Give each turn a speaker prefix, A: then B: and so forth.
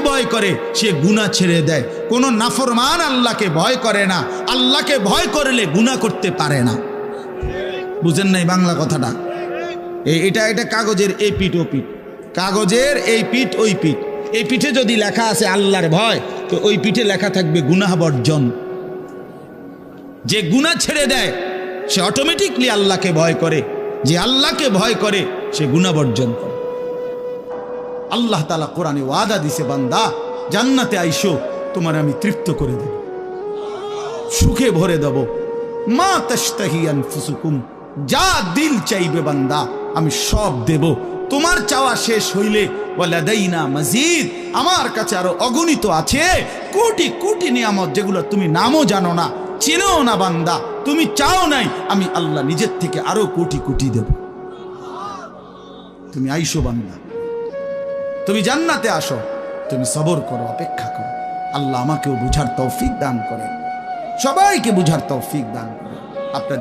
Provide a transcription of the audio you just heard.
A: ভয় করে সে গুনাহ ছেড়ে দেয়। কোনো নাফরমান আল্লাহকে ভয় করে না, আল্লাহকে ভয় করলে গুনাহ করতে পারে না। বুঝেন নাই বাংলা কথাটা? এটা কাগজের এই পিঠ ও পিঠ, কাগজের এই পিঠ ওই পিঠ। এই পিঠে যদি লেখা আছে আল্লাহর ভয়, তো ওই পিঠে লেখা থাকবে গুনাহ বর্জন। যে গুনাহ ছেড়ে দেয় সে অটোমেটিকলি আল্লাহকে ভয় করে, যে আল্লাহকে ভয় করে সে গুনাহ বর্জন করে। আল্লাহ তাআলা কোরআনে ওয়াদা দিছে, বান্দা জান্নাতে আইসো, তোমার আমি তৃপ্ত করে দেব, সুখে ভরে দেব। মা তাশতাহি আনফুসুকুম, যা দিল চাইবে বান্দা আমি সব দেব। তোমার চাওয়া শেষ হইলে ওয়ালাদাইনা মাজিদ, আমার কাছে আরো অগণিত আছে কোটি কোটি নিয়ামত, যেগুলো তুমি নামও জানো না, চিনো না বান্দা, তুমি চাও নাই, আমি আল্লাহ নিজের থেকে আরো কোটি কোটি দেব। তুমি আইসো বান্দা, তুমি জান্নাতে আসো, তুমি সবর করো, অপেক্ষা করো। আল্লাহ আমাকেও বুঝার তৌফিক দান করে, সবাইকে বুঝার তৌফিক দান করে। আপনার